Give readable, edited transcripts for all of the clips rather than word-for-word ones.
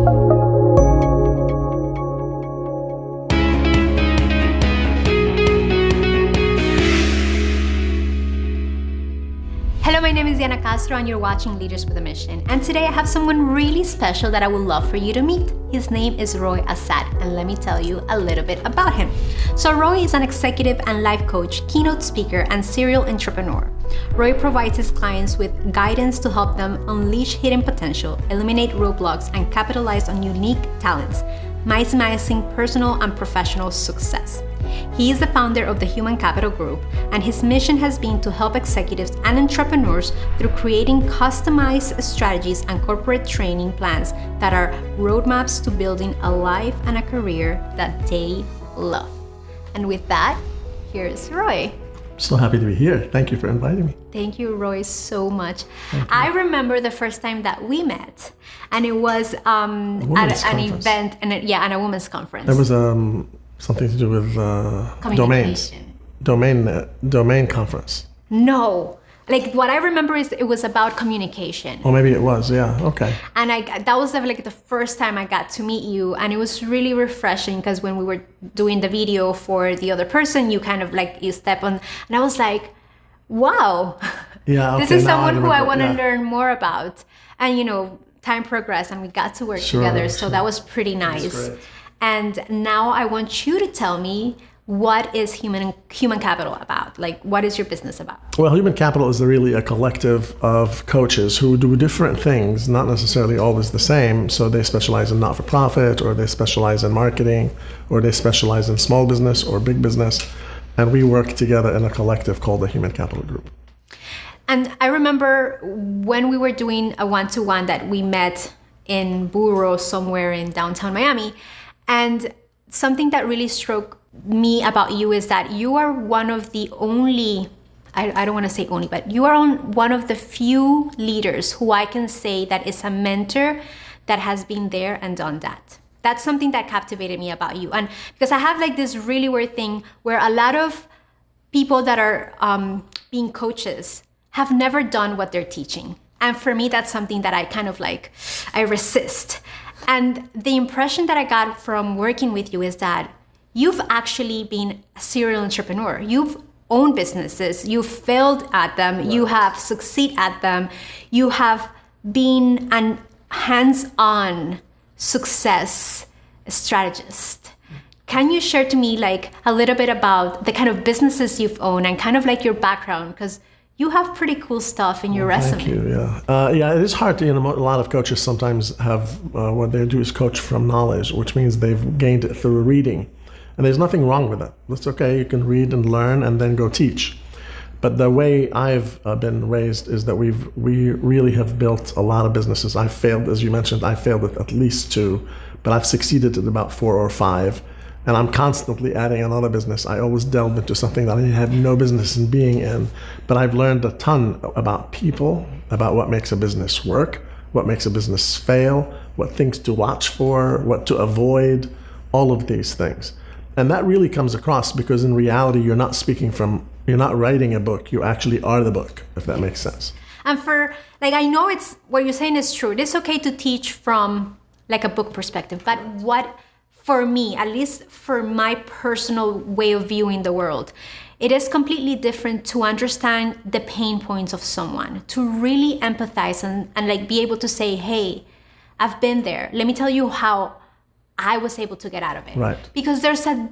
Hello, my name is Castro and you're watching Leaders with a Mission. And today I have someone really special that I would love for you to meet. His name is Roy Assad, and let me tell you a little bit about him. So Roy is an executive and life coach, keynote speaker, and serial entrepreneur. Roy provides his clients with guidance to help them unleash hidden potential, eliminate roadblocks, and capitalize on unique talents, maximizing personal and professional success. He is the founder of the Human Capital Group, and his mission has been to help executives and entrepreneurs through creating customized strategies and corporate training plans that are roadmaps to building a life and a career that they love. And with that, here's Roy. So happy to be here. Thank you for inviting me. Thank you, Roy, so much. I remember the first time that we met, and it was at an event, and at a women's conference. There was something to do with domains. Domain conference. No. Like what I remember is it was about communication. Or maybe it was, yeah, okay. And that was like the first time I got to meet you, and it was really refreshing because when we were doing the video for the other person, you kind of like you step on, and I was like, wow, yeah, this is someone who I want to learn more about. And time progressed and we got to work together, so that was pretty nice. And now I want you to tell me, what is human capital about? Like, what is your business about? Well, human capital is really a collective of coaches who do different things, not necessarily always the same. So they specialize in not-for-profit, or they specialize in marketing, or they specialize in small business or big business. And we work together in a collective called the Human Capital Group. And I remember when we were doing a one-to-one that we met in Burro somewhere in downtown Miami. And something that really struck me about you is that you are one of the only, I don't want to say only, but you are one of the few leaders who I can say that is a mentor that has been there and done that. That's something that captivated me about you. And because I have like this really weird thing where a lot of people that are being coaches have never done what they're teaching. And for me, that's something that I kind of like, I resist. And the impression that I got from working with you is that you've actually been a serial entrepreneur. You've owned businesses, you've failed at them, right. You have succeeded at them, you have been a hands-on success strategist. Can you share to me like a little bit about the kind of businesses you've owned and kind of like your background? Because you have pretty cool stuff in your resume. Thank you, yeah. Yeah, it is hard to, a lot of coaches sometimes have, what they do is coach from knowledge, which means they've gained it through reading. And there's nothing wrong with that. That's okay, you can read and learn and then go teach. But the way I've been raised is that we really have built a lot of businesses. I've failed, as you mentioned, I failed at least 2, but I've succeeded at about 4 or 5. And I'm constantly adding another business. I always delve into something that I had no business in being in. But I've learned a ton about people, about what makes a business work, what makes a business fail, what things to watch for, what to avoid, all of these things. And that really comes across because in reality, you're not writing a book, you actually are the book, if that makes sense. And I know it's, what you're saying is true. It is okay to teach from like a book perspective, but what, for me, at least for my personal way of viewing the world, it is completely different to understand the pain points of someone, to really empathize and like be able to say, hey, I've been there. Let me tell you how I was able to get out of it. Right. Because there's a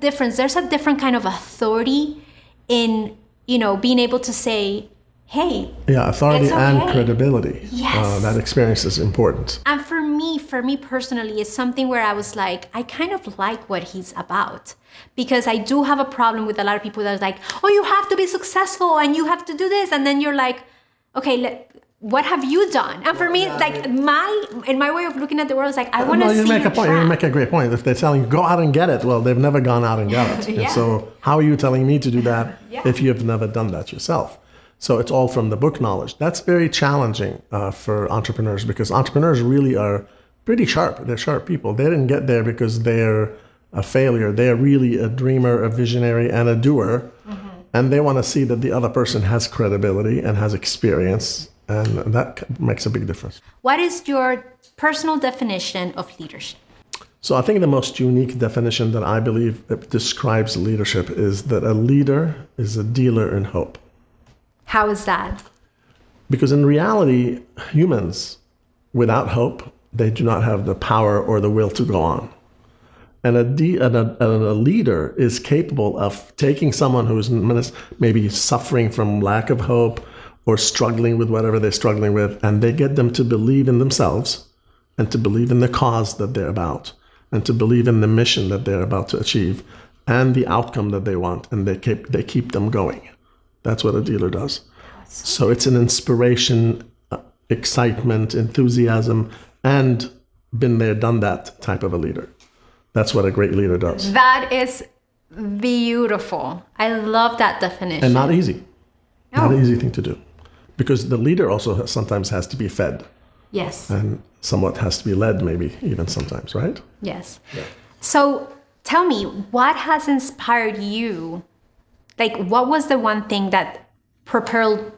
different kind of authority in, being able to say, hey, yeah, authority and credibility. Yes. That experience is important. And for me personally, it's something where I was like, I kind of like what he's about. Because I do have a problem with a lot of people that are like, oh, you have to be successful and you have to do this. And then you're like, okay, what have you done? And for me, like my way of looking at the world is like, I want to see you make a point. You make a great point. If they're telling you, go out and get it, well, they've never gone out and got it. Yeah. And so how are you telling me to do that if you've never done that yourself? So it's all from the book knowledge. That's very challenging for entrepreneurs because entrepreneurs really are pretty sharp. They're sharp people. They didn't get there because they're a failure. They're really a dreamer, a visionary, and a doer. Mm-hmm. And they want to see that the other person has credibility and has experience And that makes a big difference. What is your personal definition of leadership? So I think the most unique definition that I believe describes leadership is that a leader is a dealer in hope. How is that? Because in reality, humans without hope, they do not have the power or the will to go on. And a leader is capable of taking someone who is maybe suffering from lack of hope or struggling with whatever they're struggling with, and they get them to believe in themselves and to believe in the cause that they're about and to believe in the mission that they're about to achieve and the outcome that they want, and they keep them going. That's what a dealer does. So it's an inspiration, excitement, enthusiasm, and been there, done that type of a leader. That's what a great leader does. That is beautiful. I love that definition. And not easy. No. Not an easy thing to do. Because the leader also sometimes has to be fed. Yes. And somewhat has to be led, maybe even sometimes, right? Yes. Yeah. So tell me, what has inspired you? Like, what was the one thing that propelled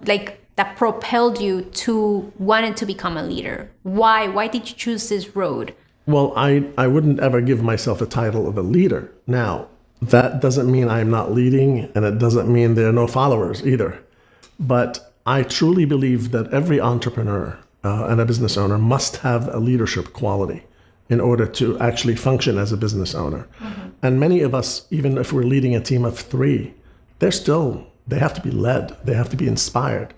you to wanting to become a leader? Why? Why did you choose this road? Well, I wouldn't ever give myself a title of a leader. Now, that doesn't mean I'm not leading, and it doesn't mean there are no followers either. But I truly believe that every entrepreneur and a business owner must have a leadership quality in order to actually function as a business owner. Mm-hmm. And many of us, even if we're leading a team of 3, they have to be led. They have to be inspired.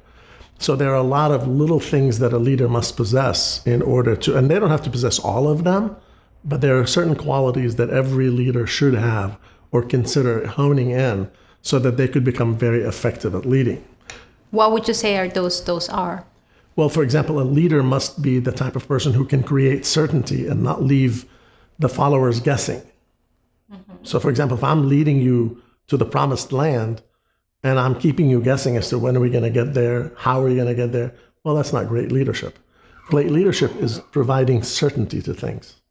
So there are a lot of little things that a leader must possess in order to, and they don't have to possess all of them, but there are certain qualities that every leader should have or consider honing in so that they could become very effective at leading. What would you say are those are? Well, for example, a leader must be the type of person who can create certainty and not leave the followers guessing. Mm-hmm. So for example, if I'm leading you to the promised land, and I'm keeping you guessing as to when are we going to get there, how are we going to get there, well, that's not great leadership. Great leadership is providing certainty to things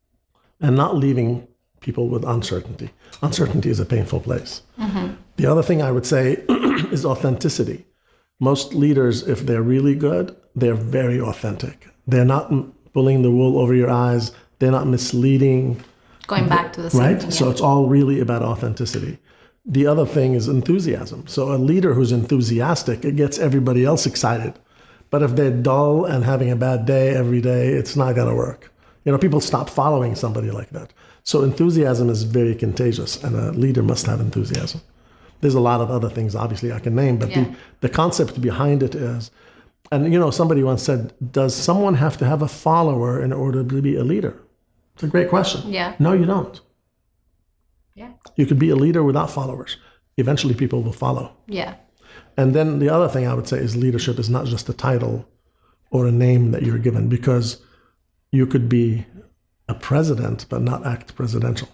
and not leaving people with uncertainty. Uncertainty is a painful place. Mm-hmm. The other thing I would say is authenticity. Most leaders, if they're really good, they're very authentic. They're not pulling the wool over your eyes. They're not misleading. Going back to the same right? thing, yeah. So it's all really about authenticity. The other thing is enthusiasm. So a leader who's enthusiastic, it gets everybody else excited. But if they're dull and having a bad day every day, it's not going to work. People stop following somebody like that. So enthusiasm is very contagious, and a leader must have enthusiasm. There's a lot of other things, obviously, I can name, but the concept behind it is, and somebody once said, does someone have to have a follower in order to be a leader? It's a great question. Yeah. No, you don't. Yeah. You could be a leader without followers. Eventually people will follow. Yeah. And then the other thing I would say is leadership is not just a title or a name that you're given, because you could be a president but not act presidential.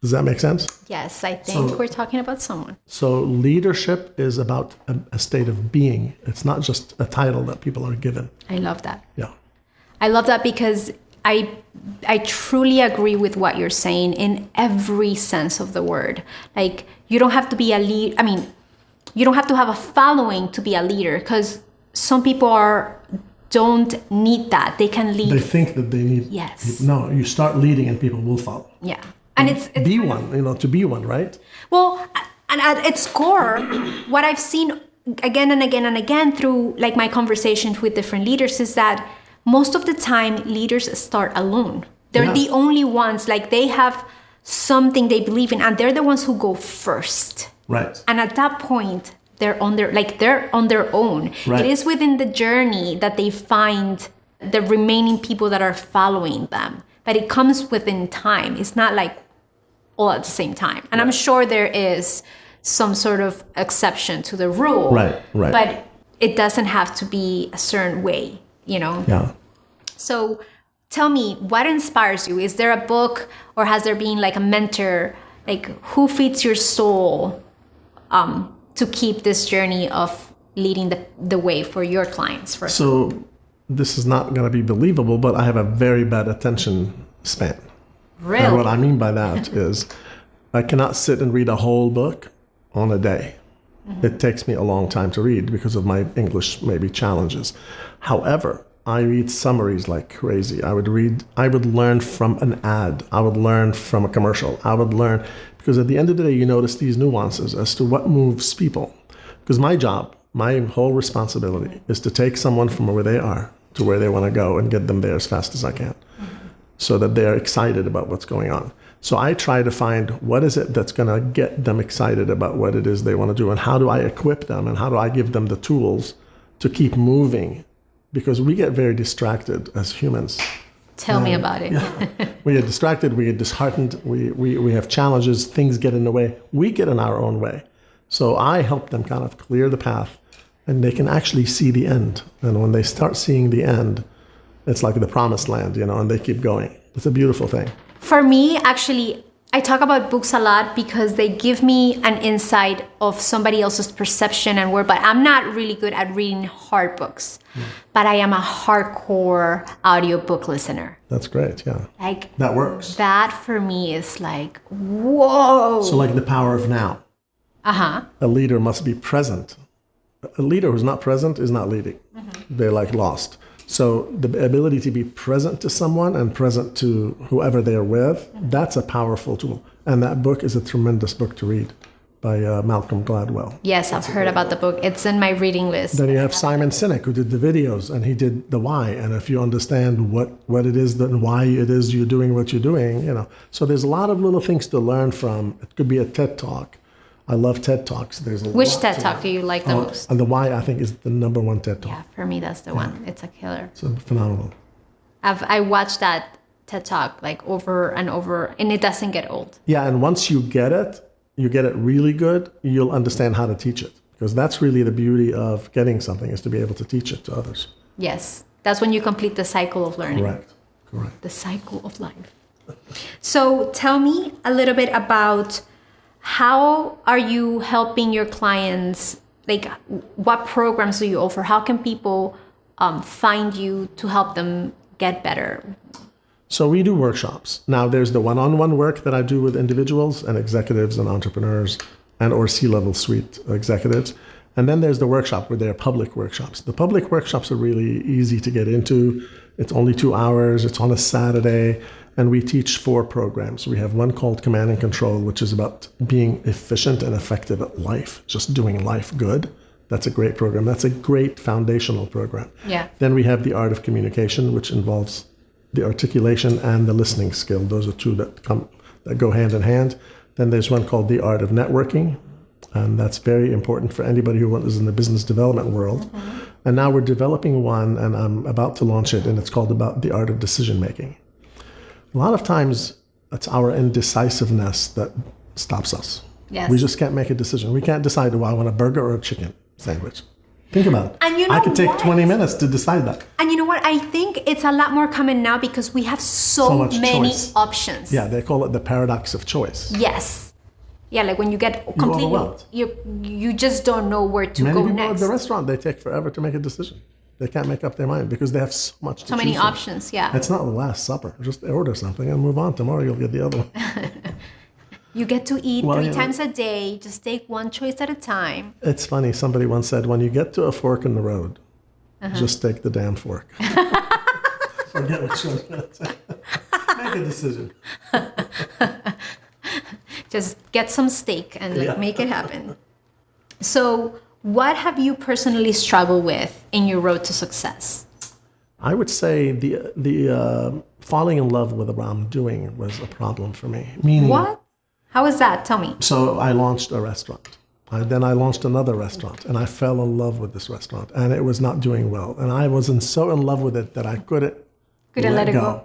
Does that make sense? Yes, I think we're talking about someone. So leadership is about a state of being. It's not just a title that people are given. I love that. Yeah. I love that because I truly agree with what you're saying in every sense of the word. Like, you don't have to be you don't have to have a following to be a leader, because some people don't need that. They can lead. They think that they need. Yes. No, you start leading and people will follow. Yeah. And it's be one, to be one, right? Well, and at its core, what I've seen again and again and again through like my conversations with different leaders is that most of the time leaders start alone. They're the only ones, like they have something they believe in, and they're the ones who go first. Right. And at that point, they're on their own. Right. It is within the journey that they find the remaining people that are following them. But it comes within time. It's not like all at the same time. And I'm sure there is some sort of exception to the rule. Right. But it doesn't have to be a certain way, Yeah. So tell me, what inspires you? Is there a book, or has there been like a mentor? Like, who feeds your soul to keep this journey of leading the way for your clients? So this is not going to be believable, but I have a very bad attention span. Really? And what I mean by that is I cannot sit and read a whole book on a day. It takes me a long time to read because of my English maybe challenges. However, I read summaries like crazy. I would learn from an ad. I would learn from a commercial. I would learn, because at the end of the day, you notice these nuances as to what moves people. Because my job, my whole responsibility is to take someone from where they are to where they want to go and get them there as fast as I can, so that they're excited about what's going on. So I try to find what is it that's going to get them excited about what it is they want to do, and how do I equip them, and how do I give them the tools to keep moving, because we get very distracted as humans. Tell me about it. Yeah. We get distracted, we get disheartened, we have challenges, things get in the way, we get in our own way. So I help them kind of clear the path, and they can actually see the end. And when they start seeing the end, it's like the promised land, and they keep going. It's a beautiful thing. For me, actually, I talk about books a lot because they give me an insight of somebody else's perception and word, but I'm not really good at reading hard books. But I am a hardcore audiobook listener. That's great, yeah. Like, that works. That for me is like, whoa. So like the power of now. Uh-huh. A leader must be present. A leader who's not present is not leading. They're like lost. So the ability to be present to someone and present to whoever they're with, that's a powerful tool. And that book is a tremendous book to read by Malcolm Gladwell. Yes, I've heard about the book. It's in my reading list. Then you have Simon Sinek, who did the videos, and he did the why. And if you understand what it is and why it is you're doing what you're doing, So there's a lot of little things to learn from. It could be a TED Talk. I love TED Talks. Which TED Talk do you like the most? And the why, I think, is the number one TED Talk. Yeah, for me, that's the one. It's a killer. It's phenomenal. I watched that TED Talk like over and over, and it doesn't get old. Yeah, and once you get it really good, you'll understand how to teach it. Because that's really the beauty of getting something, is to be able to teach it to others. Yes, that's when you complete the cycle of learning. Correct. The cycle of life. So tell me a little bit about how are you helping your clients? Like, what programs do you offer? How can people find you to help them get better? So we do workshops. Now, there's the one-on-one work that I do with individuals and executives and entrepreneurs and or C-level suite executives. And then there's the workshop where they're public workshops. The public workshops are really easy to get into. It's only 2 hours. It's on a Saturday. And we teach 4 programs. We have one called Command and Control, which is about being efficient and effective at life, just doing life good. That's a great program. That's a great foundational program. Yeah. Then we have the Art of Communication, which involves the articulation and the listening skill. Those are 2 that go hand in hand. Then there's one called the Art of Networking, and that's very important for anybody who is in the business development world. And now we're developing one, and I'm about to launch it, and it's called about the Art of Decision Making. A lot of times, it's our indecisiveness that stops us. Yes. We just can't make a decision. We can't decide, do I want a burger or a chicken sandwich? Think about it. And you know I could take what? 20 minutes to decide that. And you know what? I think it's a lot more common now because we have so much many choice. options. Yeah, they call it the paradox of choice. Yes. Yeah, like when you get completely, overwhelmed. you just don't know where to Many go people next. at the restaurant, they take forever to make a decision. They can't make up their mind because they have so much to So many choose from. options, yeah. It's not the Last Supper. Just order something and move on. Tomorrow you'll get the other one. You get to eat Well, 3 you know- times a day. Just take one choice at a time. It's funny. Somebody once said, when you get to a fork in the road, just take the damn fork. Forget what she was going to say. Make a decision. Just get some steak and make it happen. So, what have you personally struggled with in your road to success? I would say the falling in love with what I'm doing was a problem for me. Meaning, What? How is that? Tell me. So I launched a restaurant. Then I launched another restaurant, and I fell in love with this restaurant, and it was not doing well. And I was so in love with it that I couldn't let it go.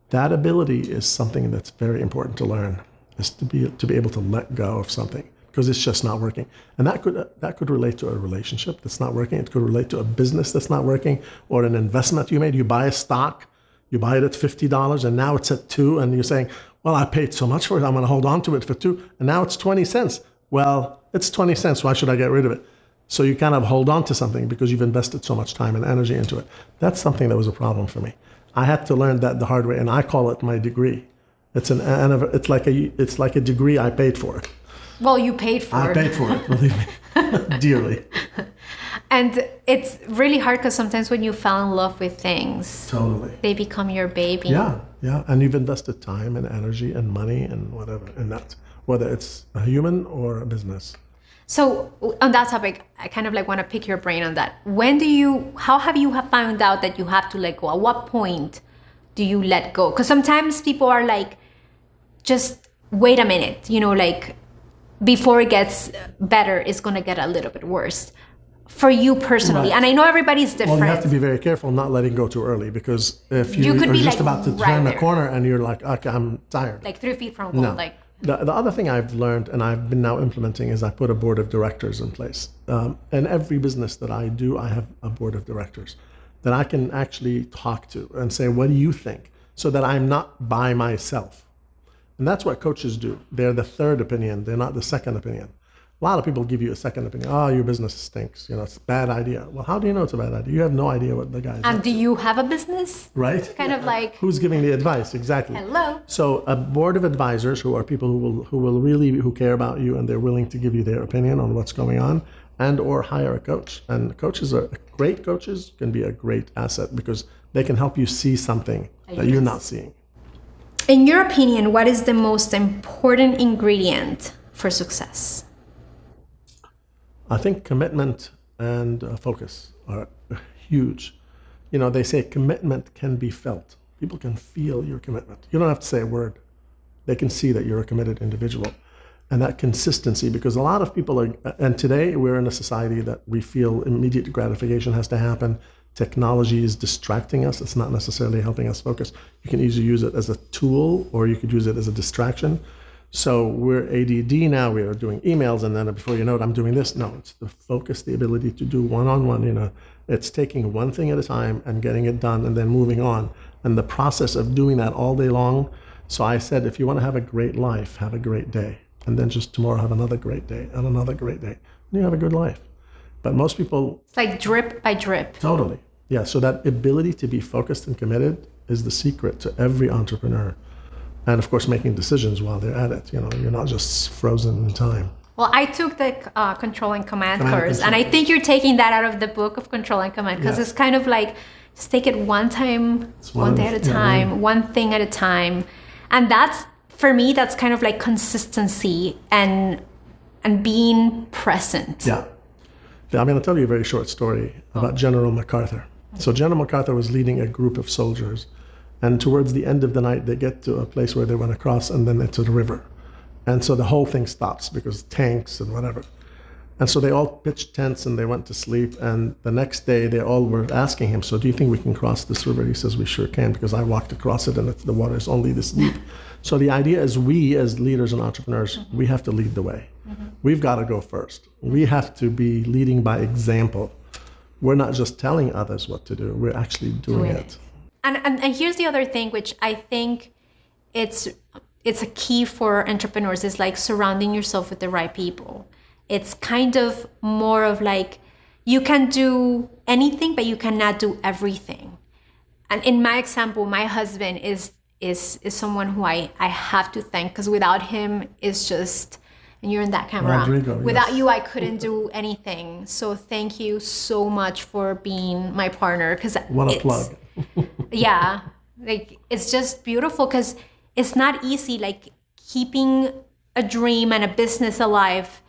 That ability is something that's very important to learn, is to be able to let go of something because it's just not working. And that could relate to a relationship that's not working. It could relate to a business that's not working, or an investment you made. You buy a stock, you buy it at $50, and now it's at $2, and you're saying, well, I paid so much for it, I'm going to hold on to it for $2, and now it's 20 cents. Well, it's 20 cents. Why should I get rid of it? So you kind of hold on to something because you've invested so much time and energy into it. That's something that was a problem for me. I had to learn that the hard way, and I call it my degree. It's like a degree I paid for. Well, you paid for it. I paid for it, believe me. dearly. And it's really hard because sometimes when you fall in love with things, Totally. they become your baby. Yeah, yeah. And you've invested time and energy and money and whatever in that, whether it's a human or a business. So on that topic, I kind of like want to pick your brain on that. How have you found out that you have to let go? At what point do you let go? Because sometimes people are like, just wait a minute, like before it gets better, it's going to get a little bit worse. For you personally, Right. and I know everybody's different. Well, you have to be very careful not letting go too early, because if You you could are be just like about to right turn the there. corner and you're like, okay, I'm tired. Like 3 feet from goal. No. Like, The other thing I've learned and I've been now implementing is I put a board of directors in place. In every business that I do, I have a board of directors that I can actually talk to and say, what do you think? So that I'm not by myself. And that's what coaches do. They're the third opinion. They're not the second opinion. A lot of people give you a second opinion. Oh, your business stinks. It's a bad idea. Well, how do you know it's a bad idea? You have no idea what the guy's and up do to. you have a business? Right? Kind of like, Who's giving the advice? Exactly. hello. So a board of advisors who are people who care about you and they're willing to give you their opinion on what's going on, and or hire a coach. And great coaches can be a great asset because they can help you see something that you're not seeing. In your opinion, what is the most important ingredient for success? I think commitment and focus are huge. They say commitment can be felt. People can feel your commitment. You don't have to say a word. They can see that you're a committed individual. And that consistency, because a lot of people and today we're in a society that we feel immediate gratification has to happen. Technology is distracting us. It's not necessarily helping us focus. You can either use it as a tool or you could use it as a distraction. So we're ADD now, we are doing emails, and then before you know it, I'm doing this. No, it's the focus, the ability to do one-on-one, it's taking one thing at a time and getting it done and then moving on. And the process of doing that all day long. So I said, if you want to have a great life, have a great day. And then just tomorrow have another great day and another great day. And you have a good life. But most people... It's like drip by drip. Totally. Yeah, so that ability to be focused and committed is the secret to every entrepreneur. And of course, making decisions while they're at it. You're not just frozen in time. Well, I took the Control and Command course, and I think you're taking that out of the book of Control and Command, because it's kind of like, just take it one day at a time, one thing at a time. And that's, for me, that's kind of like consistency and being present. Yeah. I'm going to tell you a very short story about General MacArthur. So General MacArthur was leading a group of soldiers. And towards the end of the night, they get to a place where they want to cross, and then it's a river. And so the whole thing stops because tanks and whatever. And so they all pitched tents and they went to sleep. And the next day, they all were asking him, so do you think we can cross this river? He says, we sure can, because I walked across it and the water is only this deep. So the idea is we, as leaders and entrepreneurs, we have to lead the way. We've got to go first. We have to be leading by example. We're not just telling others what to do. We're actually doing it. And here's the other thing, which I think it's a key for entrepreneurs, is like surrounding yourself with the right people. It's kind of more of like, you can do anything, but you cannot do everything. And in my example, my husband is someone who I have to thank, because without him, it's just, and you're in that camera. Rodrigo, without yes. you, I couldn't do anything. So thank you so much for being my partner. Because What a plug. Yeah, like it's just beautiful, because it's not easy, like keeping a dream and a business alive.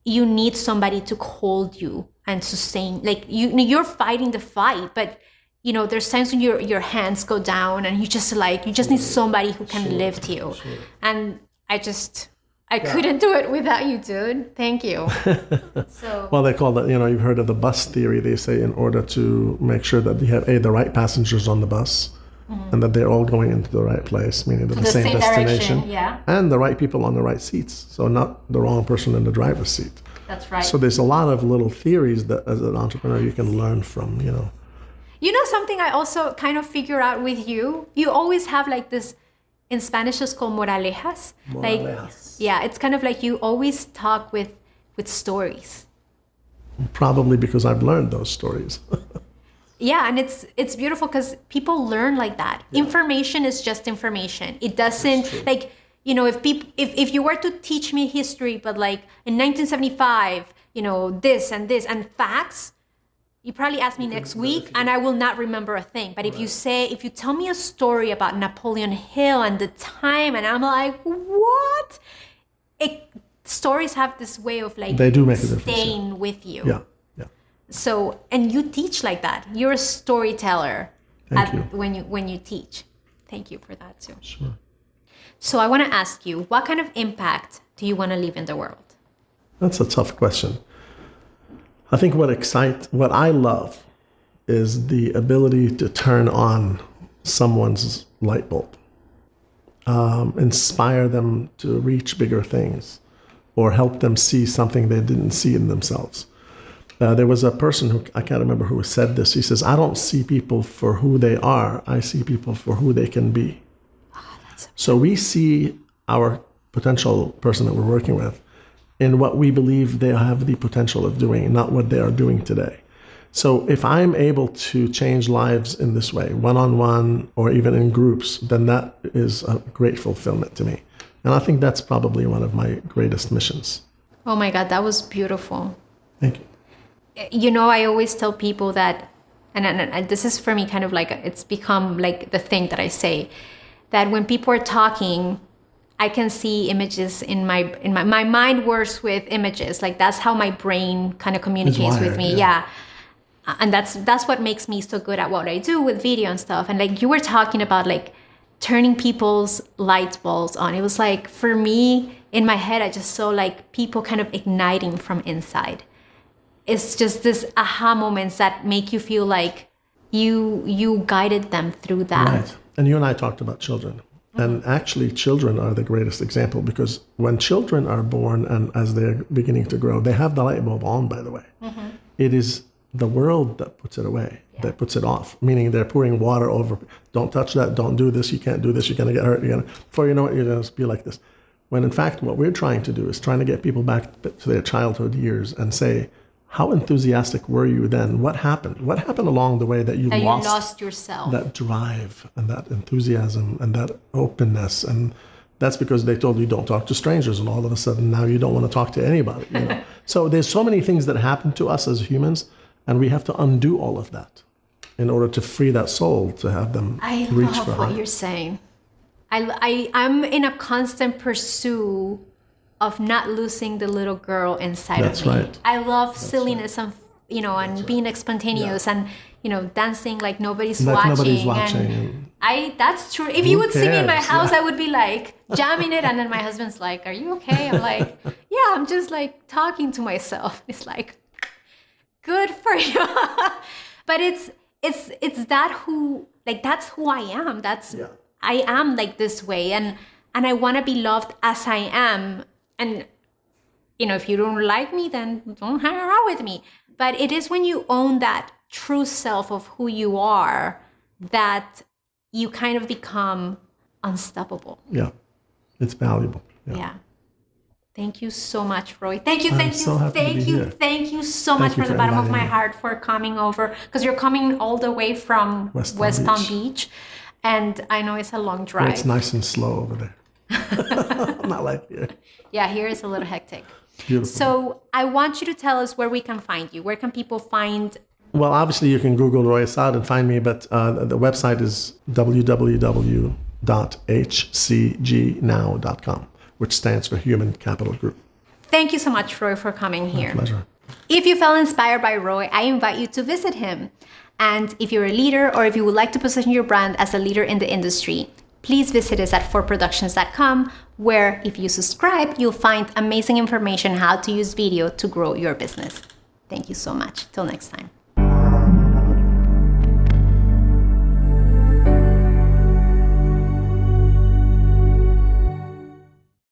You need somebody to hold you and sustain, like you're fighting the fight, but there's times when your hands go down and you just need somebody who can lift you. And I couldn't do it without you, dude. Thank you. So Well, they call that, you've heard of the bus theory. They say in order to make sure that you have the right passengers on the bus, and that they're all going into the right place, meaning the same destination, direction, yeah. and the right people on the right seats. So not the wrong person in the driver's seat. That's right. So there's a lot of little theories that as an entrepreneur you can learn from, Something I also kind of figure out with you, you always have like this, in Spanish it's called moralejas. Moralejas. Like, it's kind of like you always talk with stories. Probably because I've learned those stories. Yeah, and it's beautiful because people learn like that. Yeah. Information is just information. It doesn't, like, if you were to teach me history, but like in 1975, this and facts, you probably ask me next week and I will not remember a thing. But if you tell me a story about Napoleon Hill and the time, and I'm like, what? Stories have this way of like they do make a difference, staying with you. Yeah. So, and you teach like that. You're a storyteller when you teach. Thank you for that too. Sure. So I want to ask you, what kind of impact do you want to leave in the world? That's a tough question. I think what I love is the ability to turn on someone's light bulb, inspire them to reach bigger things, or help them see something they didn't see in themselves. There was a person who, I can't remember who said this. He says, I don't see people for who they are. I see people for who they can be. So we see our potential person that we're working with in what we believe they have the potential of doing, not what they are doing today. So if I'm able to change lives in this way, one-on-one or even in groups, then that is a great fulfillment to me. And I think that's probably one of my greatest missions. Oh my God, that was beautiful. Thank you. I always tell people that, and this is for me kind of like, it's become like the thing that I say, that when people are talking, I can see images in my mind works with images. Like that's how my brain kind of communicates with me. Yeah. And that's what makes me so good at what I do with video and stuff. And like you were talking about like turning people's light bulbs on. It was like, for me, in my head, I just saw like people kind of igniting from inside. It's just this aha moments that make you feel like you guided them through that. Right. And you and I talked about children. And actually, children are the greatest example, because when children are born and as they're beginning to grow, they have the light bulb on, by the way. Mm-hmm. It is the world that puts it away, that puts it off, meaning they're pouring water over. Don't touch that. Don't do this. You can't do this. You're going to get hurt. Before you know it, you're going to be like this. When in fact, what we're trying to do is trying to get people back to their childhood years and say, how enthusiastic were you then? What happened? What happened along the way that you lost yourself? That drive and that enthusiasm and that openness. And that's because they told you don't talk to strangers. And all of a sudden now you don't want to talk to anybody. So there's so many things that happen to us as humans, and we have to undo all of that in order to free that soul, to have them reach for I love what you're saying. I'm in a constant pursuit of not losing the little girl inside of me. That's right. I love silliness and and being spontaneous and dancing like nobody's watching. And that's true. If you would see me in my house, I would be like jamming it, and then my husband's like, "Are you okay?" I'm like, "Yeah, I'm just like talking to myself." It's like, good for you. But it's that's who I am. I am like this way, and I want to be loved as I am. And, if you don't like me, then don't hang around with me. But it is when you own that true self of who you are that you kind of become unstoppable. Yeah, it's valuable. Yeah. Thank you so much, Roy. Thank you so much from the bottom of my heart for coming over, because you're coming all the way from West Palm Beach. And I know it's a long drive. It's nice and slow over there. Not like here. Yeah, here is a little hectic. Beautiful. So I want you to tell us where we can find you. Where can people find? Well, obviously you can Google Roy Assad and find me, but the website is www.hcgnow.com, which stands for Human Capital Group. Thank you so much, Roy, for coming here. My pleasure. If you felt inspired by Roy, I invite you to visit him. And if you're a leader, or if you would like to position your brand as a leader in the industry, please visit us at forproductions.com, where if you subscribe, you'll find amazing information how to use video to grow your business. Thank you so much. Till next time.